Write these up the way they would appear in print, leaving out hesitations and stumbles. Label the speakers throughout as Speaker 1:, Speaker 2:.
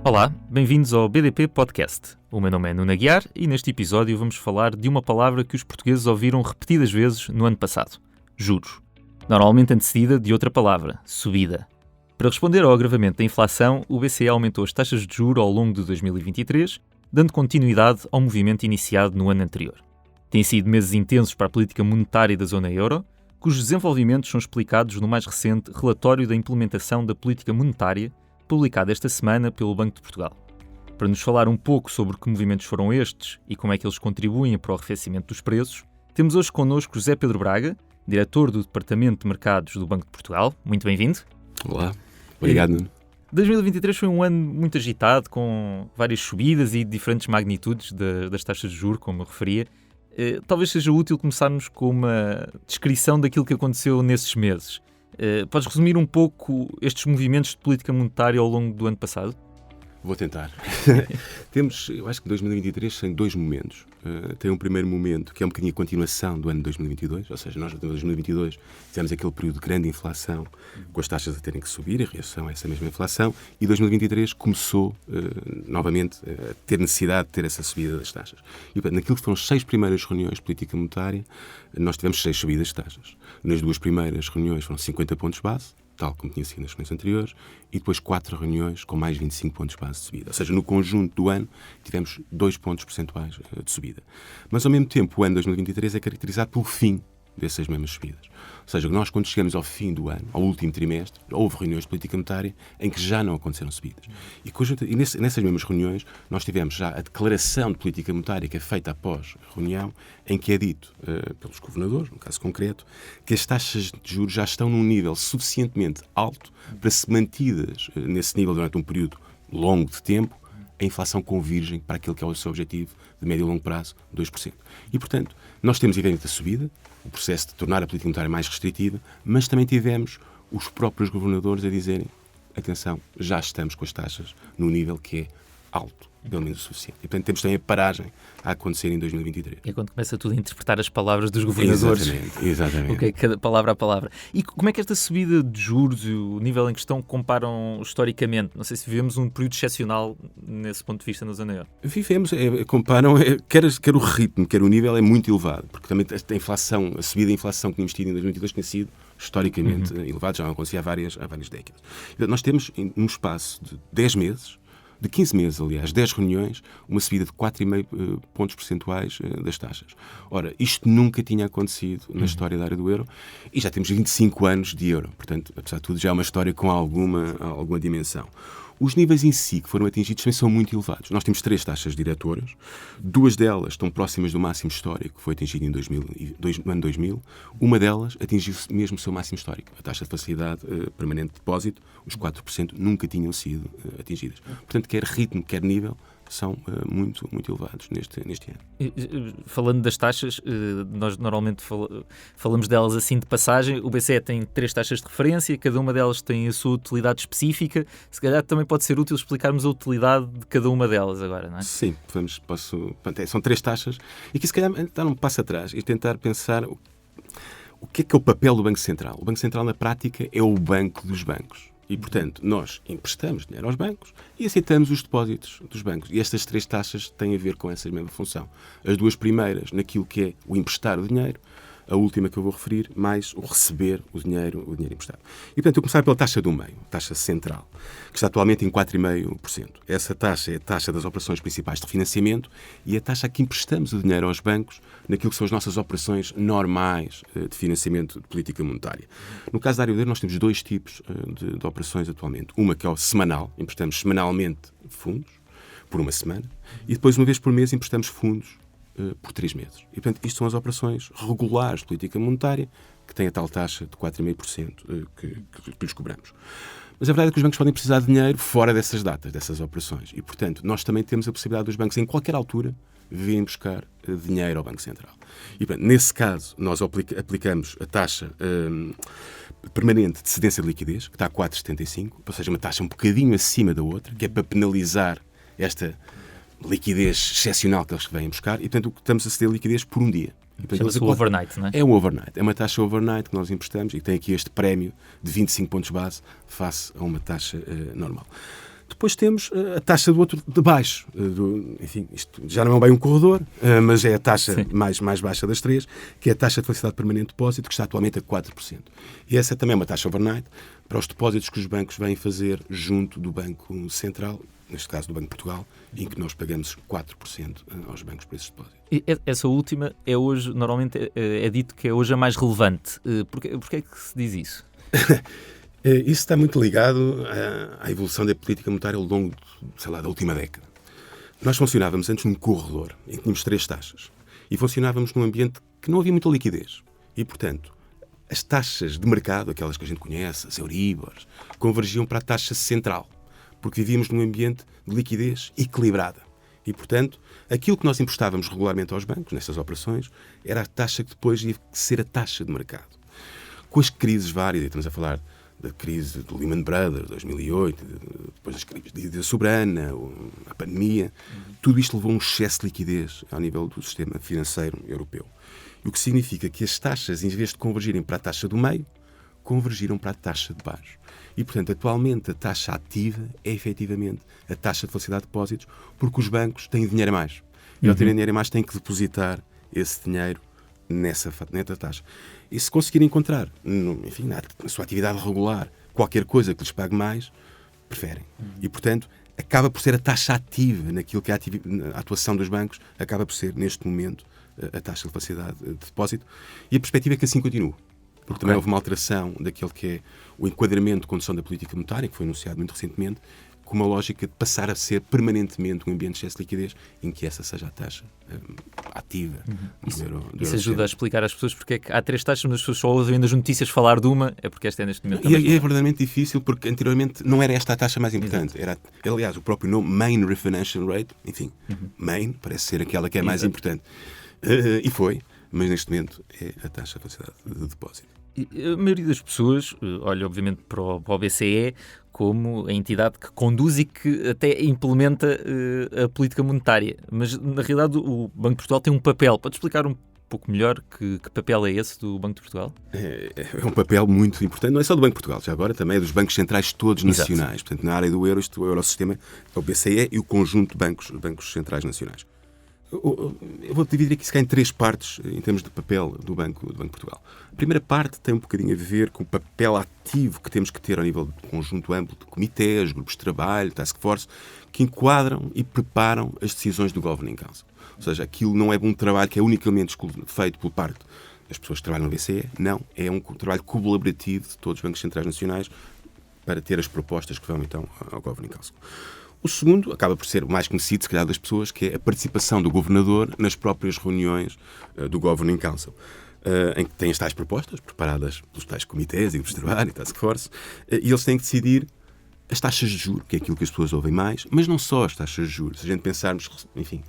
Speaker 1: Olá, bem-vindos ao BDP Podcast. O meu nome é Nuno Aguiar e neste episódio vamos falar de uma palavra que os portugueses ouviram repetidas vezes no ano passado: juros. Normalmente antecedida de outra palavra: subida. Para responder ao agravamento da inflação, o BCE aumentou as taxas de juros ao longo de 2023, dando continuidade ao movimento iniciado no ano anterior. Têm sido meses intensos para a política monetária da zona euro, cujos desenvolvimentos são explicados no mais recente relatório da implementação da política monetária, publicado esta semana pelo Banco de Portugal. Para nos falar um pouco sobre que movimentos foram estes e como é que eles contribuem para o arrefecimento dos preços, temos hoje connosco José Pedro Braga, diretor do Departamento de Mercados do Banco de Portugal. Muito bem-vindo.
Speaker 2: Olá, obrigado, Nuno.
Speaker 1: 2023 foi um ano muito agitado, com várias subidas e diferentes magnitudes das taxas de juros, como eu referia. Talvez seja útil começarmos com uma descrição daquilo que aconteceu nesses meses. Podes resumir um pouco estes movimentos de política monetária ao longo do ano passado?
Speaker 2: Vou tentar. Eu acho que 2023 tem dois momentos. Tem um primeiro momento que é um bocadinho a continuação do ano de 2022, ou seja, nós em 2022 tivemos aquele período de grande inflação, com as taxas a terem que subir, a reação a essa mesma inflação, e 2023 começou novamente a ter necessidade de ter essa subida das taxas. E, portanto, naquilo que foram as 6 primeiras reuniões de política monetária, nós tivemos 6 subidas de taxas. Nas 2 primeiras reuniões foram 50 pontos base, tal como tinha sido nas reuniões anteriores, e depois 4 reuniões com mais 25 pontos base de subida. Ou seja, no conjunto do ano tivemos 2 pontos percentuais de subida. Mas, ao mesmo tempo, o ano 2023 é caracterizado pelo fim dessas mesmas subidas. Ou seja, nós, quando chegamos ao fim do ano, ao último trimestre, houve reuniões de política monetária em que já não aconteceram subidas. E nessas mesmas reuniões, nós tivemos já a declaração de política monetária que é feita após a reunião, em que é dito pelos governadores, no caso concreto, que as taxas de juros já estão num nível suficientemente alto para se mantidas nesse nível durante um período longo de tempo, a inflação convirgem para aquilo que é o seu objetivo de médio e longo prazo, 2%. E, portanto, nós temos evidente a subida, o processo de tornar a política monetária mais restritiva, mas também tivemos os próprios governadores a dizerem: atenção, já estamos com as taxas no nível que é alto, pelo menos o suficiente. E, portanto, temos também a paragem a acontecer em 2023.
Speaker 1: É quando começa tudo a interpretar as palavras dos governadores.
Speaker 2: Exatamente.
Speaker 1: O que é cada palavra a palavra. E como é que esta subida de juros e o nível em questão comparam historicamente? Não sei se vivemos um período excepcional nesse ponto de vista na zona euro.
Speaker 2: Vivemos, comparam, quer o ritmo, quer o nível é muito elevado, porque também a subida da inflação que tínhamos tido em 2022 tinha sido historicamente elevado, já não acontecia há várias décadas. Então, nós temos, num espaço de 10 meses, de 15 meses, aliás, 10 reuniões, uma subida de 4,5 pontos percentuais das taxas. Ora, isto nunca tinha acontecido na história da área do euro e já temos 25 anos de euro. Portanto, apesar de tudo, já é uma história com alguma dimensão. Os níveis em si que foram atingidos também são muito elevados. Nós temos 3 taxas diretoras, 2 delas estão próximas do máximo histórico, que foi atingido no ano 2000. Uma delas atingiu mesmo o seu máximo histórico. A taxa de facilidade permanente de depósito, os 4% nunca tinham sido atingidas. Portanto, quer ritmo, quer nível, são muito, muito elevados neste ano.
Speaker 1: Falando das taxas, nós normalmente falamos delas assim de passagem. O BCE tem 3 taxas de referência, cada uma delas tem a sua utilidade específica. Se calhar também pode ser útil explicarmos a utilidade de cada uma delas agora, não é?
Speaker 2: Sim, são 3 taxas. E aqui se calhar dar um passo atrás e tentar pensar o que é o papel do Banco Central. O Banco Central, na prática, é o banco dos bancos. E, portanto, nós emprestamos dinheiro aos bancos e aceitamos os depósitos dos bancos. E estas 3 taxas têm a ver com essa mesma função. As 2 primeiras, naquilo que é o emprestar o dinheiro, a última que eu vou referir, mais o receber o dinheiro emprestado. E, portanto, eu começar pela taxa do meio, taxa central, que está atualmente em 4,5%. Essa taxa é a taxa das operações principais de refinanciamento e a taxa a que emprestamos o dinheiro aos bancos naquilo que são as nossas operações normais de financiamento de política monetária. No caso da área do euro, nós temos 2 tipos de operações atualmente. Uma que é o semanal, emprestamos semanalmente fundos, por uma semana, e depois, uma vez por mês, emprestamos fundos por 3 meses. E, portanto, isto são as operações regulares de política monetária que têm a tal taxa de 4,5% que lhes cobramos. Mas a verdade é que os bancos podem precisar de dinheiro fora dessas datas, dessas operações. E, portanto, nós também temos a possibilidade dos bancos, em qualquer altura, virem buscar dinheiro ao Banco Central. E, portanto, nesse caso, nós aplicamos a taxa permanente de cedência de liquidez, que está a 4,75%, ou seja, uma taxa um bocadinho acima da outra, que é para penalizar esta liquidez excepcional que eles vêm buscar, e, portanto, estamos a ceder liquidez por um dia.
Speaker 1: Chama-se o overnight, não é?
Speaker 2: É um overnight. É uma taxa overnight que nós emprestamos e que tem aqui este prémio de 25 pontos base face a uma taxa normal. depois temos a taxa do outro de baixo. Enfim, isto já não é bem um corredor, mas é a taxa mais baixa das três, que é a taxa de felicidade permanente de depósito, que está atualmente a 4%. E essa também é uma taxa overnight para os depósitos que os bancos vêm fazer junto do Banco Central, neste caso do Banco de Portugal, em que nós pagamos 4% aos bancos por esses depósitos.
Speaker 1: E essa última é hoje, normalmente é dito que é hoje a mais relevante. Porquê é que se diz isso?
Speaker 2: Isso está muito ligado à evolução da política monetária ao longo, da última década. Nós funcionávamos antes num corredor, em que tínhamos 3 taxas. E funcionávamos num ambiente que não havia muita liquidez. E, portanto, as taxas de mercado, aquelas que a gente conhece, as Euribors, convergiam para a taxa central. Porque vivíamos num ambiente de liquidez equilibrada. E, portanto, aquilo que nós emprestávamos regularmente aos bancos, nessas operações, era a taxa que depois ia ser a taxa de mercado. Com as crises várias, e estamos a falar da crise do Lehman Brothers, 2008, depois das crises da dívida soberana, a pandemia, tudo isto levou a um excesso de liquidez ao nível do sistema financeiro europeu. O que significa que as taxas, em vez de convergirem para a taxa do meio, convergiram para a taxa de baixo. E, portanto, atualmente a taxa ativa é efetivamente a taxa de felicidade de depósitos, porque os bancos têm dinheiro a mais. E ao terem dinheiro a mais têm que depositar esse dinheiro nessa taxa. E se conseguirem encontrar, enfim, na sua atividade regular, qualquer coisa que lhes pague mais, preferem. E, portanto, acaba por ser a taxa ativa naquilo que é a atuação dos bancos, acaba por ser, neste momento, a taxa de felicidade de depósito. E a perspectiva é que assim continue. Porque também houve uma alteração daquele que é o enquadramento de condução da política monetária, que foi anunciado muito recentemente, com uma lógica de passar a ser permanentemente um ambiente de excesso de liquidez em que essa seja a taxa ativa do euro.
Speaker 1: Isso ajuda a explicar às pessoas porque é que há 3 taxas, mas as pessoas só ouvem nas notícias falar de uma, é porque esta é neste momento.
Speaker 2: E é verdadeiramente difícil, porque anteriormente não era esta a taxa mais importante. Era, aliás, o próprio nome, Main Refinancing Rate, enfim, Main parece ser aquela que é mais importante. E foi, mas neste momento é a taxa de felicidade de depósito.
Speaker 1: A maioria das pessoas olha, obviamente, para o BCE como a entidade que conduz e que até implementa a política monetária. Mas, na realidade, o Banco de Portugal tem um papel. Pode explicar um pouco melhor que papel é esse do Banco de Portugal?
Speaker 2: É um papel muito importante. Não é só do Banco de Portugal, já agora também é dos bancos centrais todos nacionais. Portanto, na área do euro, o Eurosistema é o BCE e o conjunto de bancos centrais nacionais. Eu vou dividir aqui se calhar em 3 partes em termos de papel do Banco de Portugal. A primeira parte tem um bocadinho a ver com o papel ativo que temos que ter ao nível de conjunto amplo de comitês, grupos de trabalho, task force, que enquadram e preparam as decisões do Governing Council. Ou seja, aquilo não é um trabalho que é unicamente feito por parte das pessoas que trabalham no BCE, não, é um trabalho colaborativo de todos os bancos centrais nacionais para ter as propostas que vão então ao Governing Council. O segundo acaba por ser o mais conhecido, se calhar, das pessoas, que é a participação do governador nas próprias reuniões do Governing Council, em que tem as tais propostas, preparadas pelos tais comitês e grupos de trabalho e task force, e eles têm que decidir as taxas de juros, que é aquilo que as pessoas ouvem mais, mas não só as taxas de juros. Se a gente pensarmos, enfim,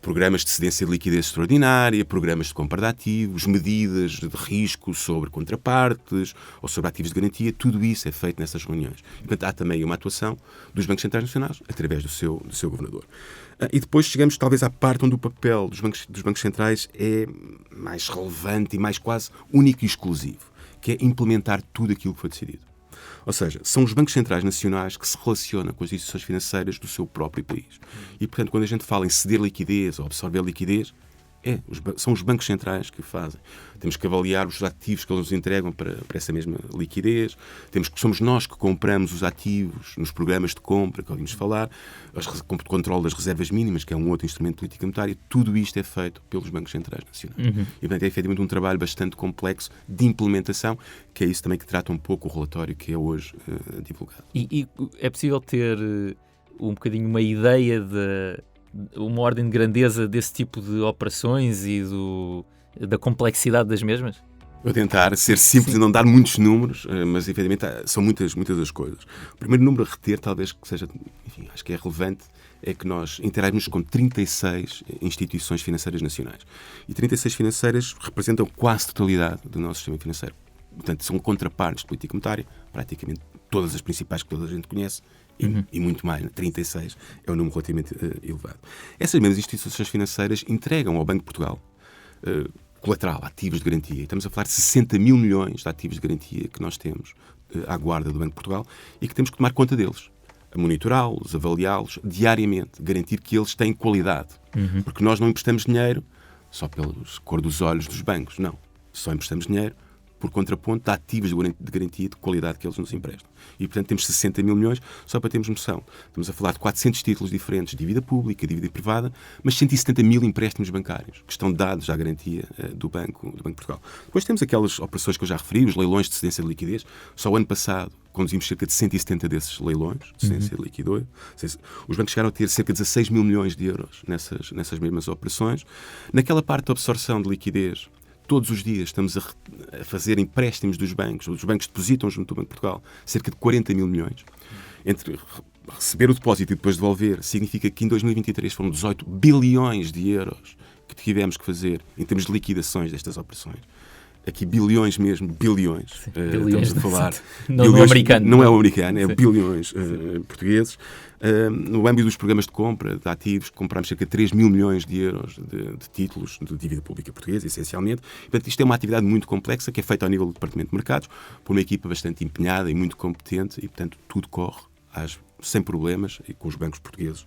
Speaker 2: programas de cedência de liquidez extraordinária, programas de compra de ativos, medidas de risco sobre contrapartes ou sobre ativos de garantia, tudo isso é feito nessas reuniões. Portanto, há também uma atuação dos bancos centrais nacionais através do seu governador. E depois chegamos talvez à parte onde o papel dos bancos centrais é mais relevante e mais quase único e exclusivo, que é implementar tudo aquilo que foi decidido. Ou seja, são os bancos centrais nacionais que se relacionam com as instituições financeiras do seu próprio país. E, portanto, quando a gente fala em ceder liquidez ou absorver liquidez, são os bancos centrais que o fazem. Temos que avaliar os ativos que eles nos entregam para essa mesma liquidez. Somos nós que compramos os ativos nos programas de compra que ouvimos falar, o controle das reservas mínimas, que é um outro instrumento de política monetária. Tudo isto é feito pelos bancos centrais nacionais. E, portanto, é efetivamente um trabalho bastante complexo de implementação, que é isso também que trata um pouco o relatório que é hoje divulgado.
Speaker 1: E é possível ter um bocadinho uma ideia de uma ordem de grandeza desse tipo de operações e da complexidade das mesmas?
Speaker 2: Vou tentar ser simples e não dar muitos números, mas efetivamente são muitas as coisas. O primeiro número a reter, talvez que seja, enfim, acho que é relevante, é que nós interagimos com 36 instituições financeiras nacionais. E 36 financeiras representam quase a totalidade do nosso sistema financeiro. Portanto, são contrapartes de política monetária, praticamente todas as principais que toda a gente conhece, e muito mais, 36 é um número relativamente elevado. Essas mesmas instituições financeiras entregam ao Banco de Portugal colateral, ativos de garantia. E estamos a falar de 60 mil milhões de ativos de garantia que nós temos à guarda do Banco de Portugal e que temos que tomar conta deles. a monitorá-los, avaliá-los diariamente, garantir que eles têm qualidade. Porque nós não emprestamos dinheiro só pela cor dos olhos dos bancos, não. Só emprestamos dinheiro por contraponto de ativos de garantia de qualidade que eles nos emprestam. E, portanto, temos 60 mil milhões, só para termos noção. Estamos a falar de 400 títulos diferentes, dívida pública, dívida privada, mas 170 mil empréstimos bancários, que estão dados à garantia do Banco de Portugal. Depois temos aquelas operações que eu já referi, os leilões de cedência de liquidez. Só o ano passado conduzimos cerca de 170 desses leilões de cedência de liquidez. Os bancos chegaram a ter cerca de 16 mil milhões de euros nessas mesmas operações. Naquela parte da absorção de liquidez, todos os dias estamos a fazer empréstimos dos bancos. Os bancos depositam junto do Banco de Portugal cerca de 40 mil milhões. Entre receber o depósito e depois devolver, significa que em 2023 foram 18 bilhões de euros que tivemos que fazer em termos de liquidações destas operações. Aqui bilhões mesmo, bilhões. Estamos a falar.
Speaker 1: Não é americano.
Speaker 2: Não é o americano, é bilhões portugueses. No âmbito dos programas de compra de ativos, comprámos cerca de 3 mil milhões de euros de títulos de dívida pública portuguesa, essencialmente. Portanto, isto é uma atividade muito complexa que é feita ao nível do Departamento de Mercados, por uma equipa bastante empenhada e muito competente e, portanto, tudo corre sem problemas e com os bancos portugueses,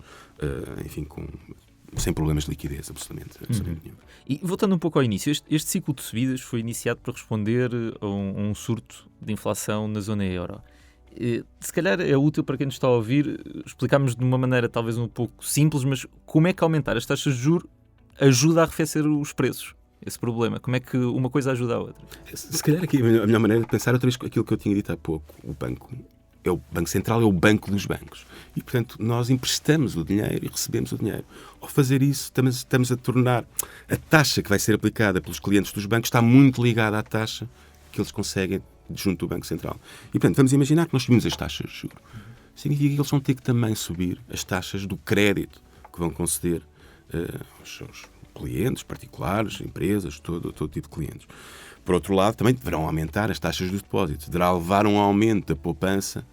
Speaker 2: sem problemas de liquidez, absolutamente nenhum.
Speaker 1: E voltando um pouco ao início, este ciclo de subidas foi iniciado para responder a um surto de inflação na zona euro. Se calhar é útil para quem nos está a ouvir explicarmos de uma maneira talvez um pouco simples, mas como é que aumentar as taxas de juros ajuda a arrefecer os preços? Esse problema, como é que uma coisa ajuda a outra?
Speaker 2: Se calhar aqui a melhor maneira de pensar outra vez aquilo que eu tinha dito há pouco. O Banco Central é o banco dos bancos. E, portanto, nós emprestamos o dinheiro e recebemos o dinheiro. Ao fazer isso, estamos a tornar a taxa que vai ser aplicada pelos clientes dos bancos está muito ligada à taxa que eles conseguem junto do Banco Central. E, portanto, vamos imaginar que nós subimos as taxas de juros. Significa que eles vão ter que também subir as taxas do crédito que vão conceder aos seus clientes, particulares, empresas, todo tipo de clientes. Por outro lado, também deverão aumentar as taxas dos depósitos. Deverá levar um aumento da poupança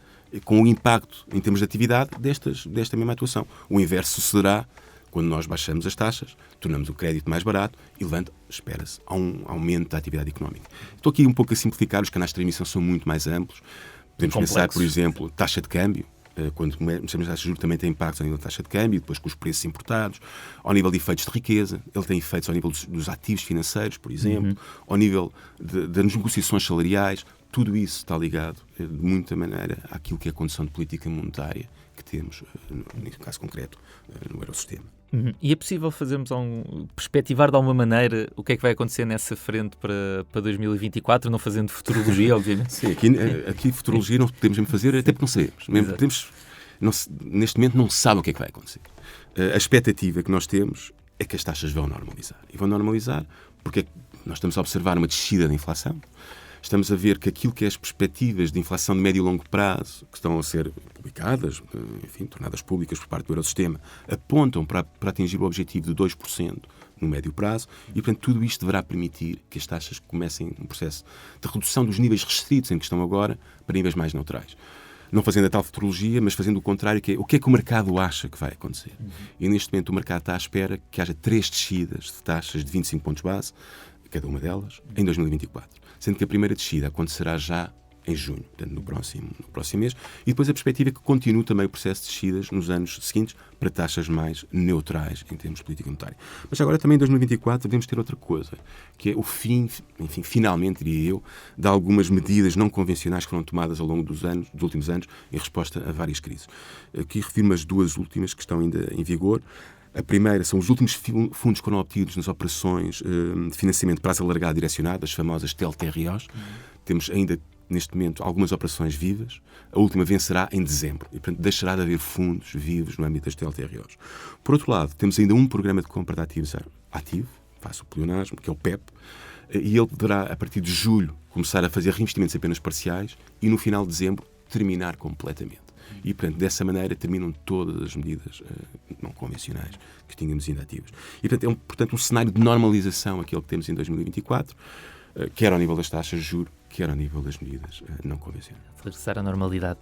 Speaker 2: com o impacto em termos de atividade desta mesma atuação. O inverso sucederá quando nós baixamos as taxas, tornamos o crédito mais barato e espera-se, a um aumento da atividade económica. Estou aqui um pouco a simplificar, os canais de transmissão são muito mais amplos. Podemos pensar, por exemplo, taxa de câmbio. Quando começamos a taxa de juros também tem impactos ao nível da taxa de câmbio, depois com os preços importados, ao nível de efeitos de riqueza, ele tem efeitos ao nível dos ativos financeiros, por exemplo, ao nível das negociações salariais. Tudo isso está ligado, de muita maneira, àquilo que é a condição de política monetária que temos, no caso concreto, no Eurosistema.
Speaker 1: E é possível perspectivar de alguma maneira o que é que vai acontecer nessa frente para 2024, não fazendo futurologia, obviamente?
Speaker 2: Sim, aqui futurologia não podemos mesmo fazer, até porque não sabemos. Neste momento não se sabe o que é que vai acontecer. A expectativa que nós temos é que as taxas vão normalizar. E vão normalizar porque nós estamos a observar uma descida da inflação. Estamos a ver que aquilo que é as perspectivas de inflação de médio e longo prazo, que estão a ser publicadas, tornadas públicas por parte do Eurosistema, apontam para atingir o objetivo de 2% no médio prazo e, portanto, tudo isto deverá permitir que as taxas comecem um processo de redução dos níveis restritos em que estão agora para níveis mais neutrais. Não fazendo a tal futurologia, mas fazendo o contrário, que é o que o mercado acha que vai acontecer. E, neste momento, o mercado está à espera que haja 3 descidas de taxas de 25 pontos base, cada uma delas, em 2024. Sendo que a primeira descida acontecerá já em junho, portanto, no próximo mês, e depois a perspectiva é que continue também o processo de descidas nos anos seguintes para taxas mais neutrais em termos de política monetária. Mas agora também em 2024 devemos ter outra coisa, que é o fim, finalmente, diria eu, de algumas medidas não convencionais que foram tomadas ao longo dos últimos anos, em resposta a várias crises. Aqui refiro-me as 2 últimas que estão ainda em vigor. A primeira são os últimos fundos que foram obtidos nas operações de financiamento de prazo alargado direcionado, as famosas TLTROs. Temos ainda, neste momento, algumas operações vivas. A última vencerá em dezembro e, portanto, deixará de haver fundos vivos no âmbito das TLTROs. Por outro lado, temos ainda um programa de compra de ativos ativo, faço o pleonasmo, que é o PEP, e ele deverá, a partir de julho, começar a fazer reinvestimentos apenas parciais e, no final de dezembro, terminar completamente. E, portanto, dessa maneira terminam todas as medidas não convencionais que tínhamos ainda ativas. E, portanto, um cenário de normalização, aquele que temos em 2024, quer ao nível das taxas de juros, quer ao nível das medidas não convencionais.
Speaker 1: Regressar à normalidade.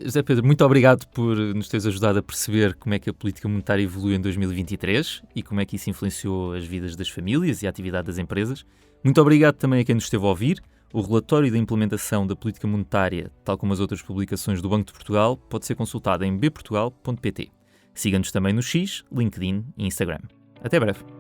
Speaker 1: José Pedro, muito obrigado por nos teres ajudado a perceber como é que a política monetária evoluiu em 2023 e como é que isso influenciou as vidas das famílias e a atividade das empresas. Muito obrigado também a quem nos esteve a ouvir. O relatório da implementação da política monetária, tal como as outras publicações do Banco de Portugal, pode ser consultado em bportugal.pt. Siga-nos também no X, LinkedIn e Instagram. Até breve.